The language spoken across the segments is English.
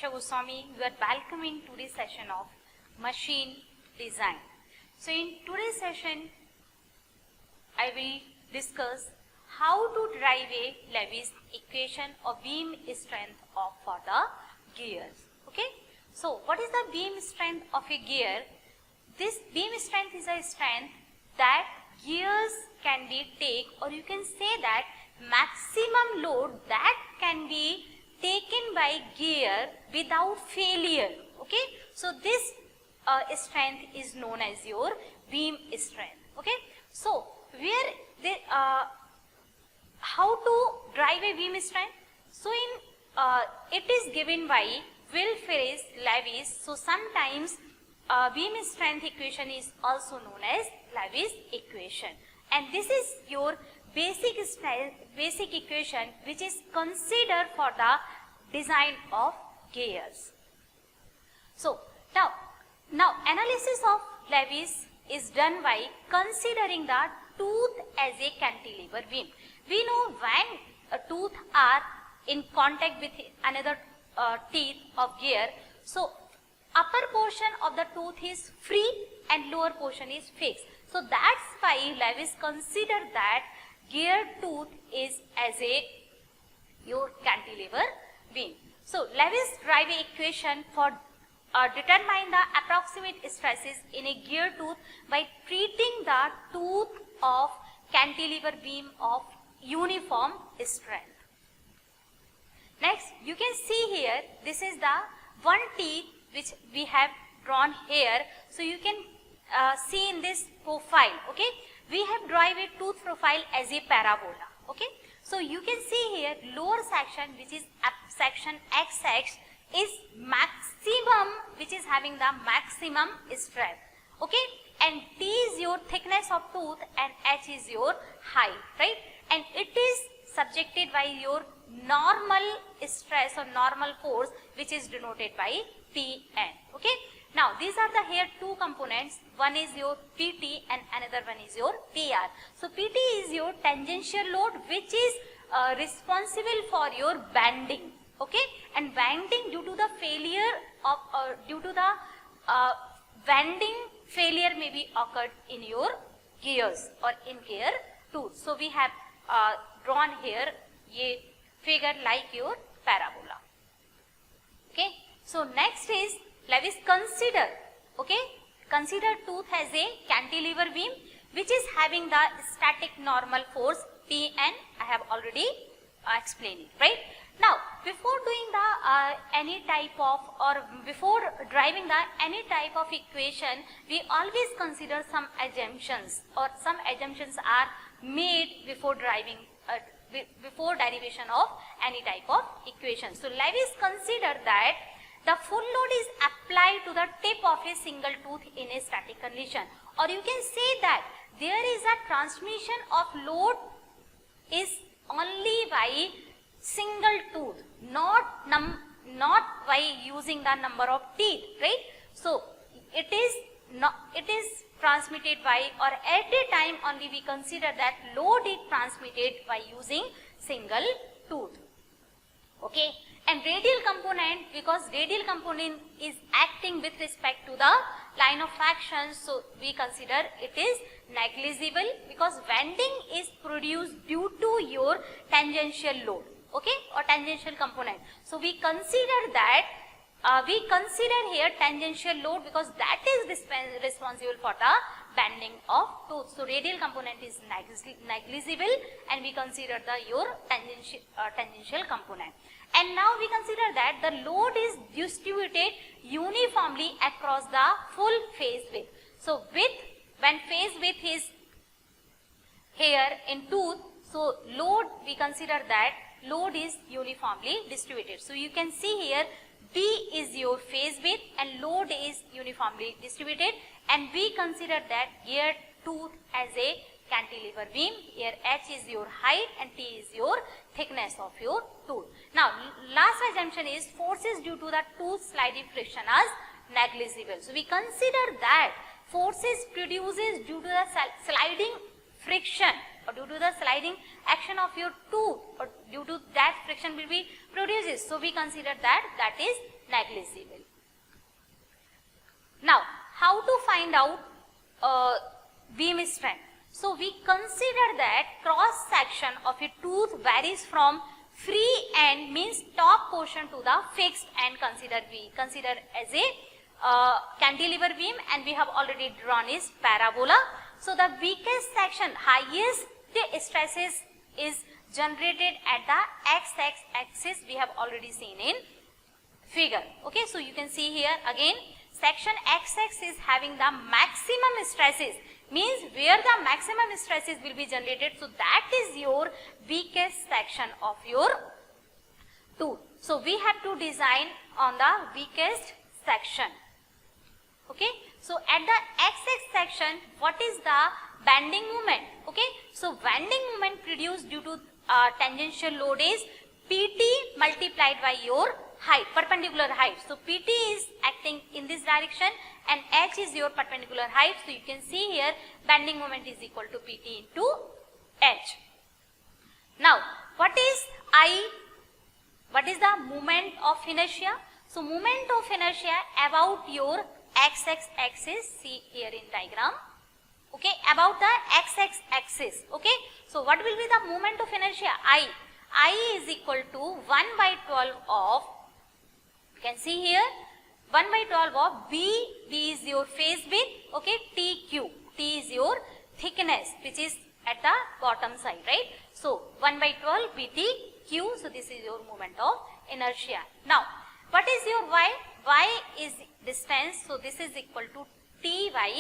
Diksha Goswami. You are welcome in today's session of machine design. So in today's session, I will discuss how to derive a Levy's equation of beam strength for the gears. Okay. So what is the beam strength of a gear? This beam strength is a strength that gears can be take, or you can say that maximum load that can be taken by gear without failure. Okay. So this strength is known as your beam strength. Okay. So where the how to drive a beam strength? So in it is given by Will Ferris Levy's. So sometimes beam strength equation is also known as Levy's equation, and this is your basic equation which is considered for the design of gears. So now analysis of Levy's is done by considering the tooth as a cantilever beam. We know when a tooth are in contact with another teeth of gear, so upper portion of the tooth is free and lower portion is fixed. So that's why Levy's consider that gear tooth is as a your cantilever beam. So Levy's drive equation for determine the approximate stresses in a gear tooth by treating the tooth of cantilever beam of uniform strength. Next, you can see here, this is the one teeth which we have drawn here. So you can see in this profile, okay, we have drawn a tooth profile as a parabola. Okay, so you can see here lower section, which is section XX, is maximum, which is having the maximum strength. Okay, and T is your thickness of tooth and H is your height, right? And it is subjected by your normal stress or normal force, which is denoted by Tn. Okay. Now these are the here two components. One is your Pt and another one is your Tr. So Pt is your tangential load, which is responsible for your bending. Okay, and bending due to the failure of due to the bending failure may be occurred in your gears or in gear tooth. So we have drawn here a figure like your parabola. Okay. So next is Levy's consider. Okay, consider tooth as a cantilever beam which is having the static normal force Tn. I have already explained it, right? Now before doing the any type of, or before driving the any type of equation, we always consider some assumptions, or some assumptions are made before driving before derivation of any type of equation. So Levy's consider that the full load is applied to the tip of a single tooth in a static condition, or you can say that there is a transmission of load is only by single tooth, not by using the number of teeth, right? So it is transmitted by, or at a time only we consider that load is transmitted by using single tooth. Okay, and radial component, because radial component is acting with respect to the line of action, so we consider it is negligible because bending is produced due to your tangential load. Okay, or tangential component. So we consider that we consider here tangential load because that is responsible for the bending of tooth. So radial component is negligible, and we consider the your tangential component. And now we consider that the load is distributed uniformly across the full phase width. So when phase width is here in tooth, so load, we consider that load is uniformly distributed. So you can see here D is your phase width and load is uniformly distributed, and we consider that gear tooth as a cantilever beam. Here H is your height and T is your thickness of your tooth. Now last assumption is forces due to the tooth sliding friction as negligible. So we consider that forces produces due to the sliding friction, or due to the sliding action of your tooth, or due to that friction will be produces. So we consider that that is negligible. Now, how to find out beam strength? So, we consider that cross section of a tooth varies from free end, means top portion, to the fixed end. Consider as a cantilever beam, and we have already drawn is parabola. So, the weakest section, highest stresses is generated at the x-axis, we have already seen in figure. Okay, so you can see here again, section x-axis is having the maximum stresses, means where the maximum stresses will be generated. So, that is your weakest section of your tooth. So, we have to design on the weakest section. Okay, so at the x-axis section, what is the bending moment? Okay, so bending moment produced due to tangential load is PT multiplied by your height, perpendicular height. So, PT is acting in this direction and H is your perpendicular height. So, you can see here bending moment is equal to PT into H. Now, what is I? What is the moment of inertia? So, moment of inertia about your x-axis, see here in diagram, okay, about the x-axis, okay. So, what will be the moment of inertia? I is equal to 1 by 12 of, you can see here, 1 by 12 of B is your phase width, okay, T is your thickness, which is at the bottom side, right. So, 1 by 12 BTQ, so this is your moment of inertia. Now, what is your Y? Y is distance, so this is equal to T by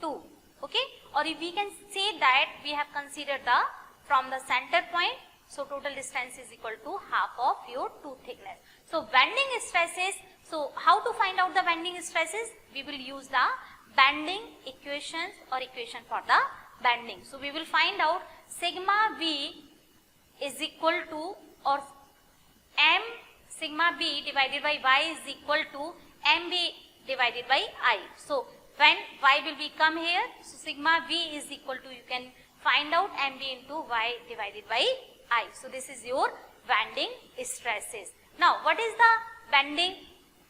2, okay, or if we can say that we have considered the from the center point, so total distance is equal to half of your tooth thickness. So, bending stresses, so how to find out the bending stresses? We will use the bending equations or equation for the bending. So, we will find out sigma B is equal to, or M sigma B divided by Y is equal to MB divided by I. So, when Y will become here, so sigma B is equal to, you can find out MB into Y divided by I. So, this is your bending stresses. Now, what is the bending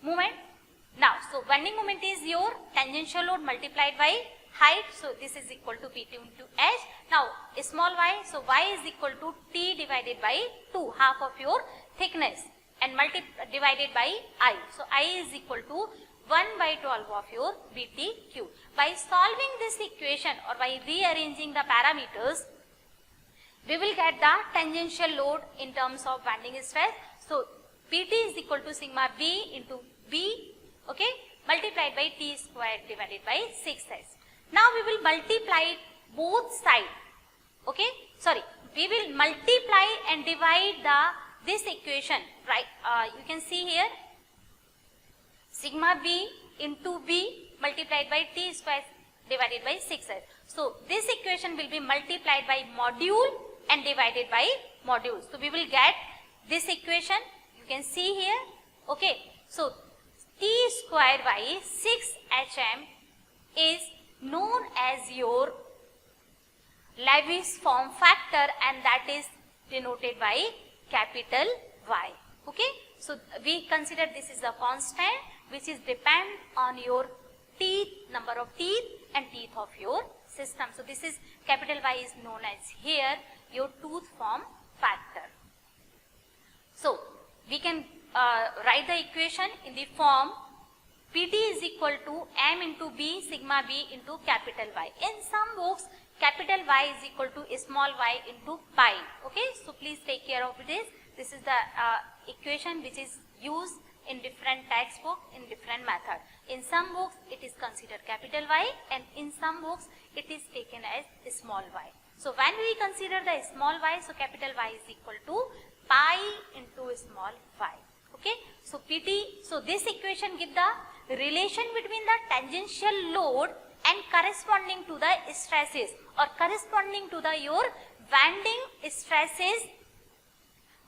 moment? Now, so bending moment is your tangential load multiplied by height. So, this is equal to PT into H. Now, small y, so Y is equal to T divided by 2, half of your thickness, and divided by I. So, I is equal to 1 by 12 of your BTQ. By solving this equation or by rearranging the parameters, we will get the tangential load in terms of bending stress. So, PT is equal to sigma B into B, okay, multiplied by T squared divided by 6S. Now, we will multiply both sides, okay, sorry, we will multiply and divide this equation, right, you can see here, sigma B into B multiplied by T squared divided by 6S. So, this equation will be multiplied by module and divided by module. So, we will get this equation, you can see here, okay. So, T squared by 6HM is known as your Lewis form factor, and that is denoted by capital Y, okay. So, we consider this is a constant which is depend on your teeth, number of teeth and teeth of your system. So, this is capital Y is known as here your tooth form factor. So, we can write the equation in the form PT is equal to M into B sigma B into capital Y. In some books, capital Y is equal to small y into pi, okay. So, please take care of this. This is the equation which is used in different textbooks in different method. In some books, it is considered capital Y, and in some books, it is taken as small y. So, when we consider the small y, so capital Y is equal to pi into small y, okay. So, PT, so this equation give the relation between the tangential load and corresponding to the stresses or corresponding to the your bending stresses,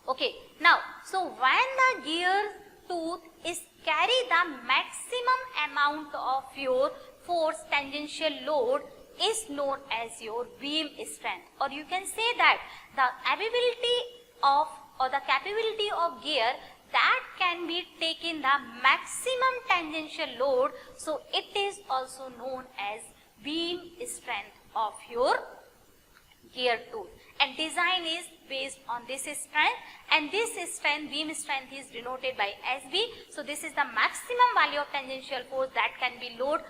okay. Now, so when the gear tooth is carry the maximum amount of your force tangential load is known as your beam strength, or you can say that the ability of or the capability of gear that can be taken the maximum tangential load, so it is also known as beam strength of your gear tool. And design is based on this strength, and this strength, beam strength, is denoted by SB. So this is the maximum value of tangential force that can be load,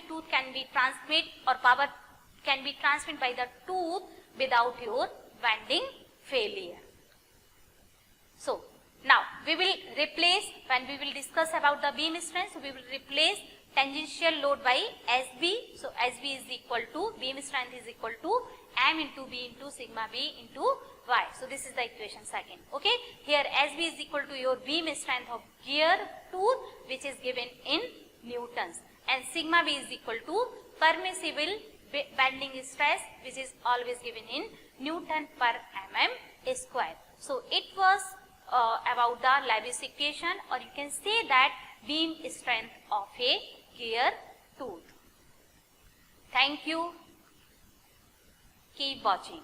tooth can be transmit, or power can be transmitted by the tooth without your bending failure. So now we will replace, when we will discuss about the beam strength, so we will replace tangential load by SB. So SB is equal to, beam strength is equal to M into B into sigma B into Y. So this is the equation second. Okay. Here SB is equal to your beam strength of gear tooth, which is given in newtons, and sigma B is equal to permissible bending stress, which is always given in Newton per mm square. So it was about the Lebesgue equation, or you can say that beam strength of a gear tooth. Thank you. Keep watching.